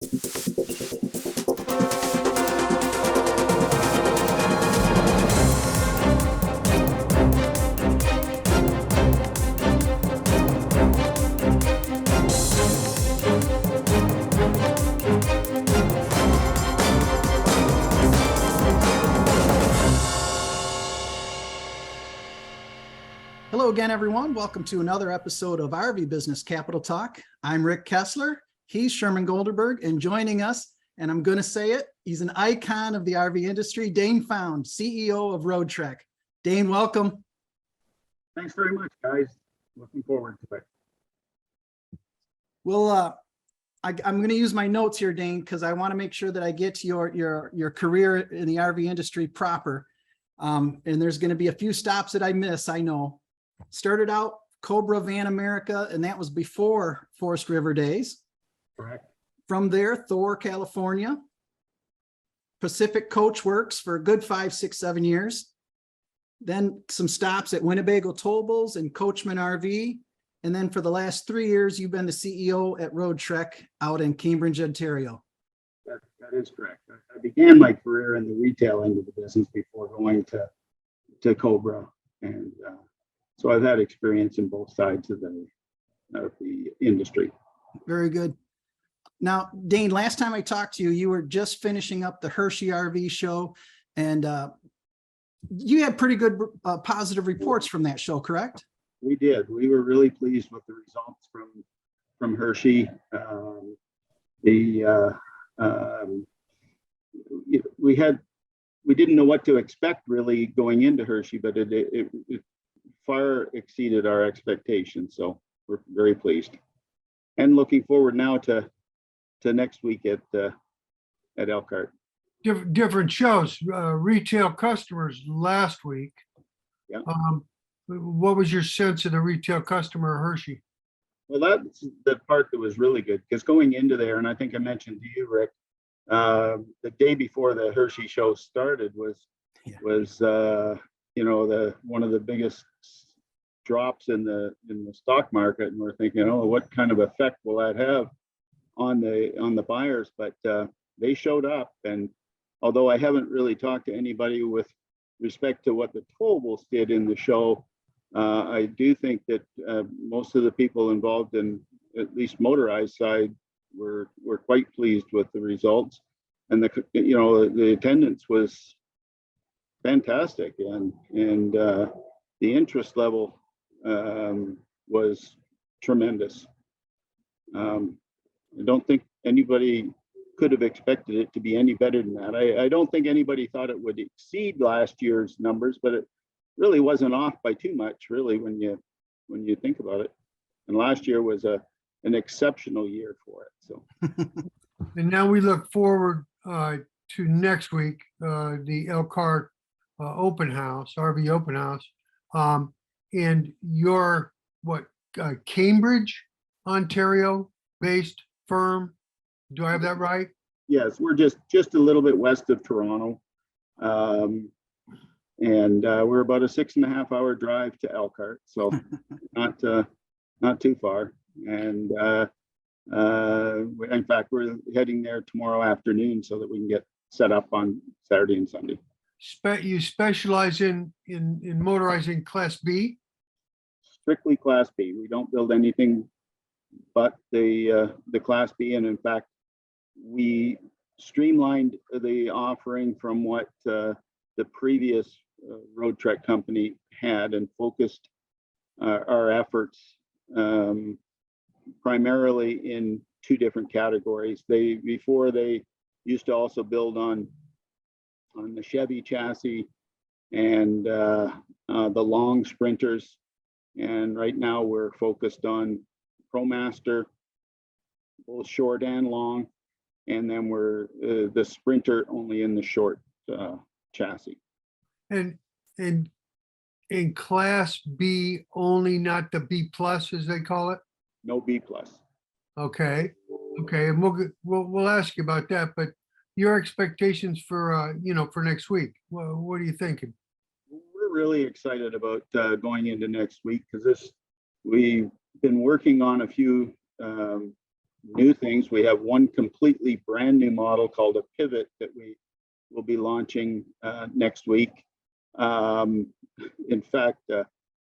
Hello again, everyone. Welcome to another episode of RVBusiness Capitol Talk. I'm Rick Kessler. He's Sherman Goldenberg, and joining us, and I'm going to say it, he's an icon of the RV industry, Dane Found, CEO of Roadtrek. Dane, welcome. Thanks very much, guys. Looking forward to it. Well, I'm going to use my notes here, Dane, because I want to make sure that I get to your career in the RV industry proper. And there's going to be a few stops that I miss, I know. Started out Cobra Van America, and that was before Forest River days. Correct. From there, Thor, California. Pacific Coach Works for a good 5, 6, 7 years. Then some stops at Winnebago Towables and Coachman RV. And then for the last 3 years, you've been the CEO at Roadtrek out in Cambridge, Ontario. That is correct. I began my career in the retail end of the business before going to Cobra. And so I've had experience in both sides of the industry. Very good. Now, Dane, last time I talked to you, you were just finishing up the Hershey RV show, and you had pretty good positive reports from that show, correct? We did. We were really pleased with the results from Hershey. We didn't know what to expect really going into Hershey, but it far exceeded our expectations. So we're very pleased and looking forward now to next week at Elkhart. Different shows, retail customers last week. Yeah. What was your sense of the retail customer at Hershey? Well, that's the part that was really good, because going into there, and I think I mentioned to you, Rick, the day before the Hershey show started was one of the biggest drops in the stock market, and we're thinking, oh, what kind of effect will that have on the buyers? But they showed up, and although I haven't really talked to anybody with respect to what the towables did in the show, I do think that most of the people involved in at least motorized side were quite pleased with the results, and the attendance was fantastic, and the interest level was tremendous. I don't think anybody could have expected it to be any better than that. I don't think anybody thought it would exceed last year's numbers, but it really wasn't off by too much, really, when you think about it. And last year was an exceptional year for it. So. And now we look forward to next week, the Elkhart open house, RV open house. And you're Cambridge, Ontario based firm. Do I have that right? Yes, we're just a little bit west of Toronto. And we're about a 6.5-hour drive to Elkhart, so not too far. And in fact, we're heading there tomorrow afternoon so that we can get set up on Saturday and Sunday. You specialize in motorizing Class B? Strictly Class B. We don't build anything but the Class B, and in fact, we streamlined the offering from what the previous Roadtrek company had, and focused our efforts primarily in 2 different categories. Before they used to also build on the Chevy chassis and the long sprinters, and right now we're focused on ProMaster, both short and long, and then we're the sprinter only in the short chassis. And in Class B only, not the B plus as they call it? No B plus. Okay, and we'll ask you about that. But your expectations for for next week? What are you thinking? We're really excited about going into next week, because we've been working on a few new things. We have one completely brand new model called a Pivot that we will be launching next week. In fact,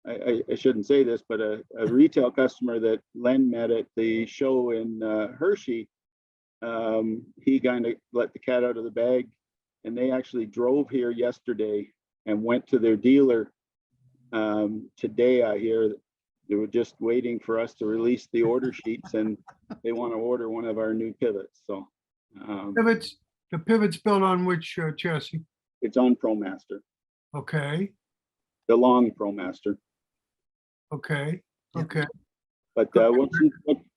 I shouldn't say this, but a retail customer that Len met at the show in Hershey, he kind of let the cat out of the bag, and they actually drove here yesterday and went to their dealer today. I hear that they were just waiting for us to release the order sheets, and they want to order one of our new pivots. So the pivot's built on which chassis? it's on ProMaster, Okay, the long ProMaster. okay, Yep. okay. But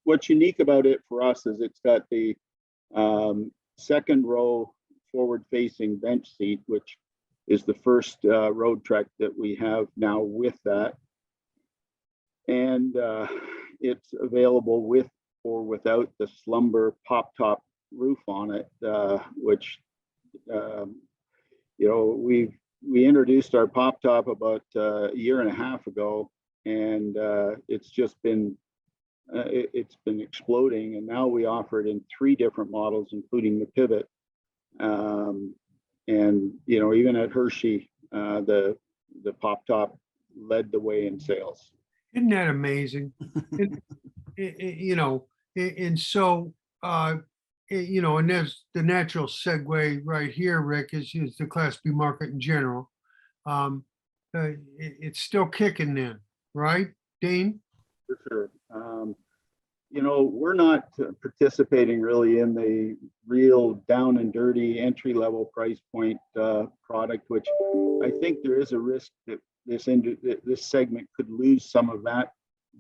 what's unique about it for us is it's got the second row forward-facing bench seat, which is the first Roadtrek that we have now with that. And it's available with or without the Slumber pop-top roof on it, which you know, we introduced our pop-top about a year and a half ago, and it's just been it's been exploding, and now we offer it in 3 different models, including the Pivot. And you know, even at Hershey, the pop-top led the way in sales. Isn't that amazing? You know, and so, you know, and there's the natural segue right here, Rick, is the Class B market in general. It's still kicking then, right, Dane? For sure. You know, we're not participating really in the real down and dirty entry level price point product, which I think there is a risk that this segment could lose some of that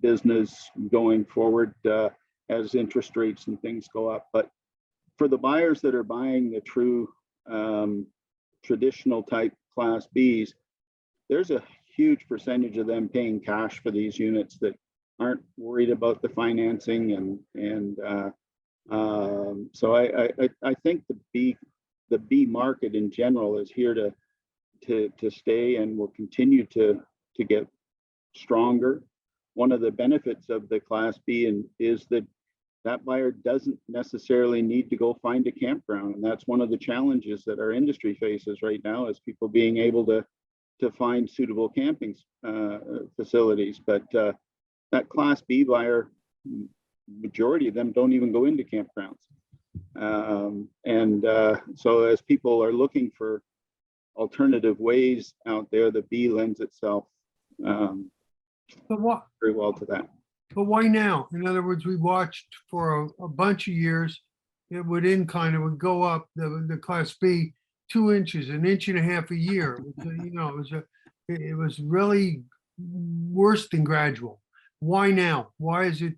business going forward as interest rates and things go up. But for the buyers that are buying the true traditional type Class Bs, there's a huge percentage of them paying cash for these units that aren't worried about the financing, and so I think the B market in general is here to stay and will continue to get stronger. One of the benefits of the Class B is that buyer doesn't necessarily need to go find a campground, and that's one of the challenges that our industry faces right now, is people being able to find suitable camping facilities. But that Class B buyer, majority of them don't even go into campgrounds. So as people are looking for alternative ways out there, the B lends itself very well to that. But why now? In other words, we watched for a bunch of years, it would incline, it would go up, the Class B 2 inches, 1.5 inches a year. You know, it was really worse than gradual. Why now? Why is it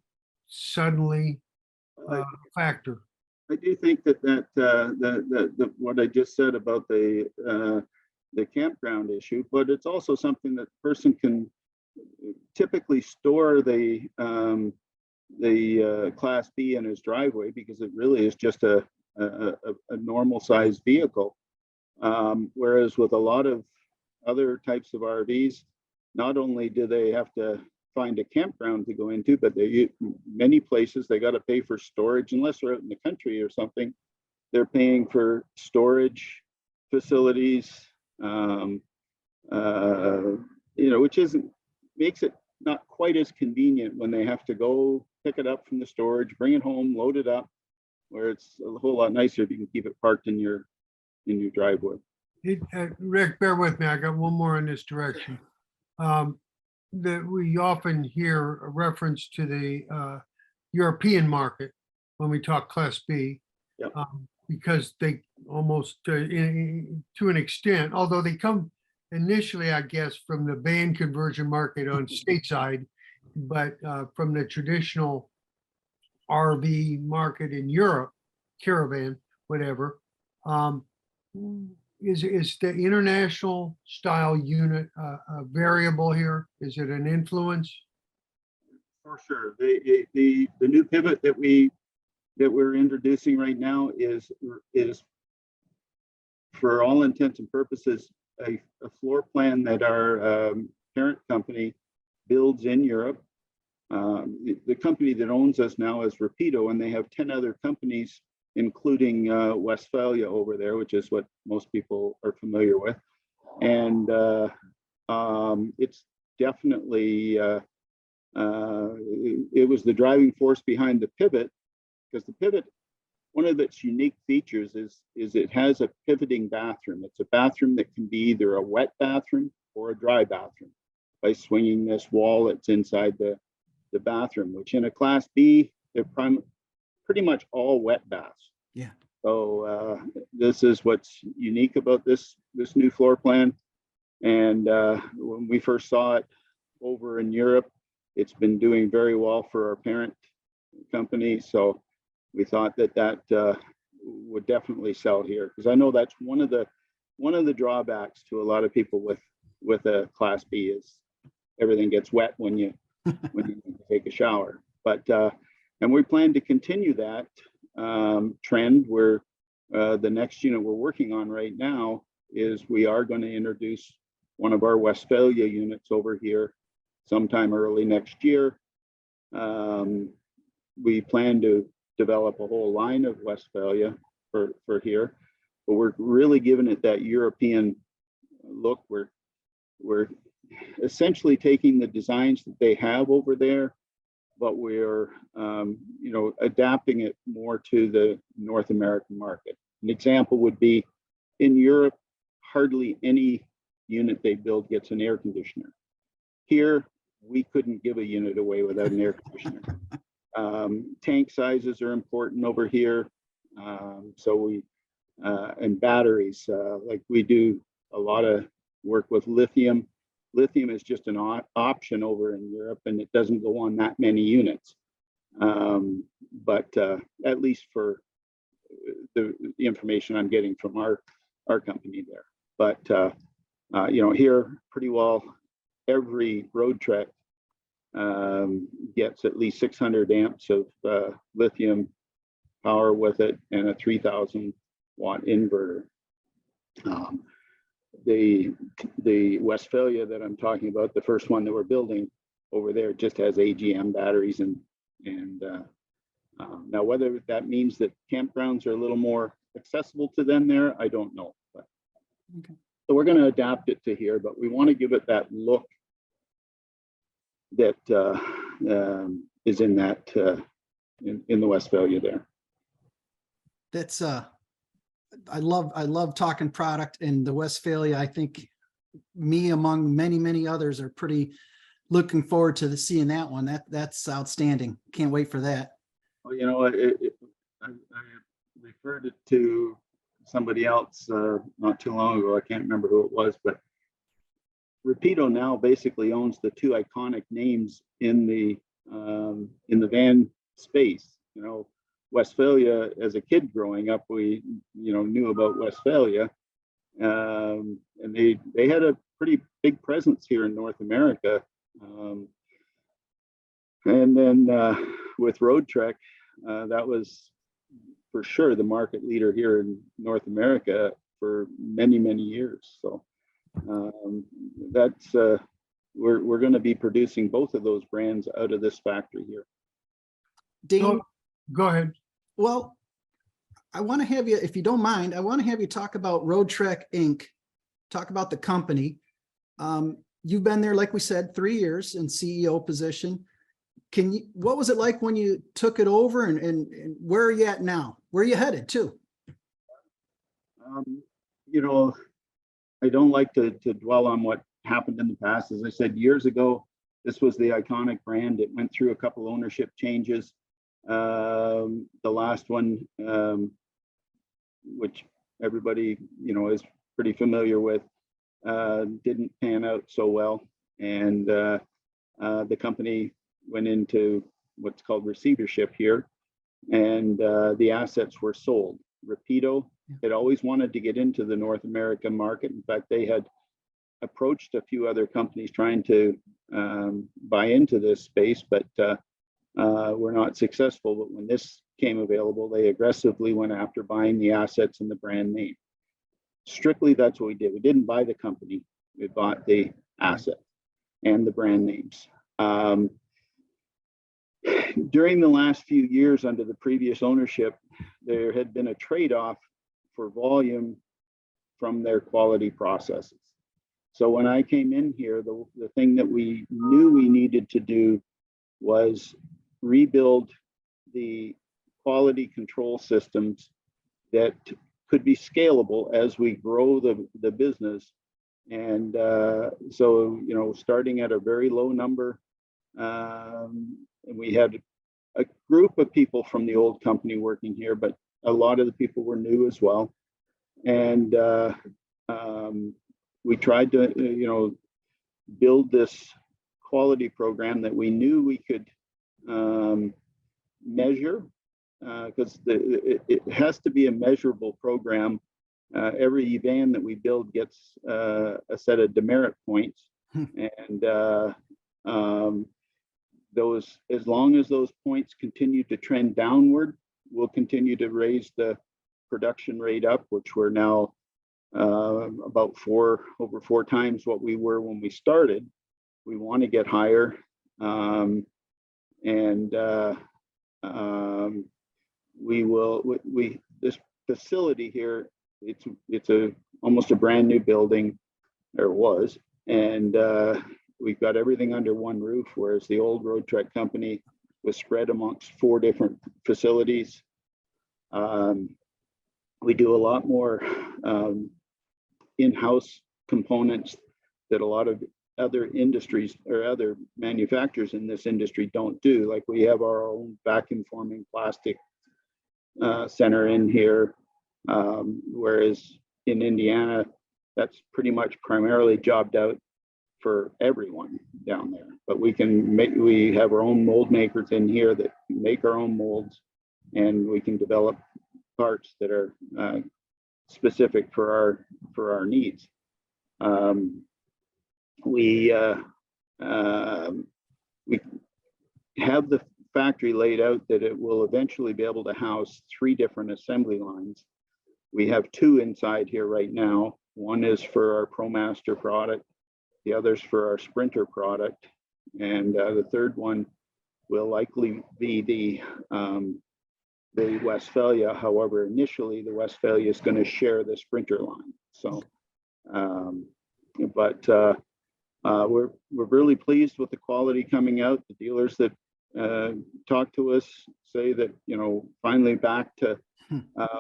suddenly a factor? I do think that what I just said about the campground issue, but it's also something that the person can typically store the Class B in his driveway, because it really is just a normal sized vehicle. Whereas with a lot of other types of RVs, not only do they have to find a campground to go into, but many places they got to pay for storage. Unless they're out in the country or something, they're paying for storage facilities, you know, which makes it not quite as convenient when they have to go pick it up from the storage, bring it home, load it up, where it's a whole lot nicer if you can keep it parked in your driveway. Rick, bear with me. I got one more in this direction. That we often hear a reference to the European market when we talk Class B. Yep. Because they almost, to an extent, although they come initially, I guess, from the van conversion market on stateside, but from the traditional RV market in Europe, caravan, whatever. Is the international style unit a variable here? Is it an influence? For sure. The new Pivot that we're introducing right now is for all intents and purposes a floor plan that our parent company builds in Europe. the company that owns us now is Rapido, and they have 10 other companies, including Westphalia over there, which is what most people are familiar with. And it's definitely, it was the driving force behind the pivot, because the pivot, one of its unique features is it has a pivoting bathroom. It's a bathroom that can be either a wet bathroom or a dry bathroom by swinging this wall that's inside the bathroom, which in a Class B, they're pretty much all wet baths. Yeah. So this is what's unique about this new floor plan. And when we first saw it over in Europe, it's been doing very well for our parent company. So we thought that would definitely sell here, because I know that's one of the drawbacks to a lot of people with a Class B is everything gets wet when you take a shower. But and we plan to continue that trend where the next unit we're working on right now is we are going to introduce one of our Westphalia units over here sometime early next year. We plan to develop a whole line of Westphalia for here, but we're really giving it that European look. We're essentially taking the designs that they have over there, but we're adapting it more to the North American market. An example would be in Europe, hardly any unit they build gets an air conditioner. Here, we couldn't give a unit away without an air conditioner. Tank sizes are important over here. So we, and batteries, like we do a lot of work with lithium. Lithium is just an option over in Europe, and it doesn't go on that many units. But at least for the information I'm getting from our company there. But here pretty well every Roadtrek gets at least 600 amps of lithium power with it and a 3,000 watt inverter. The Westphalia that I'm talking about, the first one that we're building over there, just has AGM batteries, and now whether that means that campgrounds are a little more accessible to them there, I don't know. But okay. So we're going to adapt it to here, but we want to give it that look that is in that in the Westphalia there. That's I love talking product, and the Westphalia, I think me among many others are pretty looking forward to seeing that one. That's outstanding. Can't wait for that. Well, I referred it to somebody else not too long ago. I can't remember who it was, but Rapido now basically owns the two iconic names in the van space. Westphalia, as a kid growing up, we knew about Westphalia, and they had a pretty big presence here in North America, and then with Roadtrek, that was for sure the market leader here in North America for many years. So that's we're going to be producing both of those brands out of this factory here. Dane, go ahead. Well, I want to have you, if you don't mind, I want to have you talk about Roadtrek Inc. Talk about the company. You've been there, like we said, 3 years in CEO position. What was it like when you took it over, and where are you at now? Where are you headed to? I don't like to dwell on what happened in the past. As I said, years ago, this was the iconic brand. It went through a couple ownership changes. The last one, which everybody is pretty familiar with, didn't pan out so well, and the company went into what's called receivership here, and the assets were sold. Rapido had always wanted to get into the North American market. In fact, they had approached a few other companies trying to buy into this space, but were not successful. But when this came available, they aggressively went after buying the assets and the brand name. Strictly, that's what we did. We didn't buy the company. We bought the asset and the brand names. during the last few years under the previous ownership, there had been a trade-off for volume from their quality processes. So when I came in here, the thing that we knew we needed to do was rebuild the quality control systems that could be scalable as we grow the business. And so, you know, starting at a very low number, and we had a group of people from the old company working here, but a lot of the people were new as well. And we tried to, you know, build this quality program that we knew we could measure, because it has to be a measurable program. Every van that we build gets a set of demerit points, and those, as long as those points continue to trend downward, we'll continue to raise the production rate up, which we're now about over four times what we were when we started. We want to get higher, we will. This facility here, it's almost a brand new building, or was, and we've got everything under one roof, whereas the old Roadtrek company was spread amongst 4 different facilities. We do a lot more in-house components that a lot of other industries or other manufacturers in this industry don't do. Like, we have our own vacuum forming plastic center in here, whereas in Indiana, that's pretty much primarily jobbed out for everyone down there. But we have our own mold makers in here that make our own molds, and we can develop parts that are specific for our needs. We have the factory laid out that it will eventually be able to house 3 different assembly lines. We have 2 inside here right now. One is for our ProMaster product, the other's for our Sprinter product, and the third one will likely be the Westphalia. However, initially the Westphalia is going to share the Sprinter line. So, we're really pleased with the quality coming out. The dealers that talk to us say that, you know, finally back to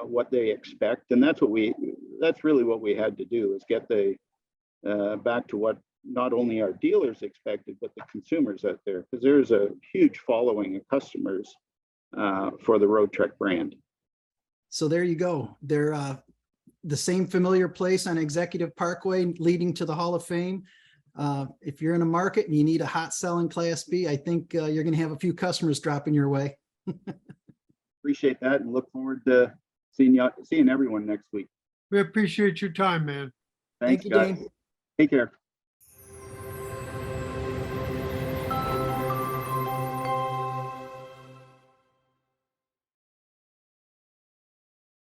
what they expect, and that's really what we had to do, is get back to what not only our dealers expected, but the consumers out there, because there's a huge following of customers for the Roadtrek brand. So there you go. They're the same familiar place on Executive Parkway leading to the Hall of Fame. If you're in a market and you need a hot selling Class B, I think you're going to have a few customers dropping your way. Appreciate that, and look forward to seeing everyone next week. We appreciate your time, man. Thanks, Thank you, guys. Dane. Take care.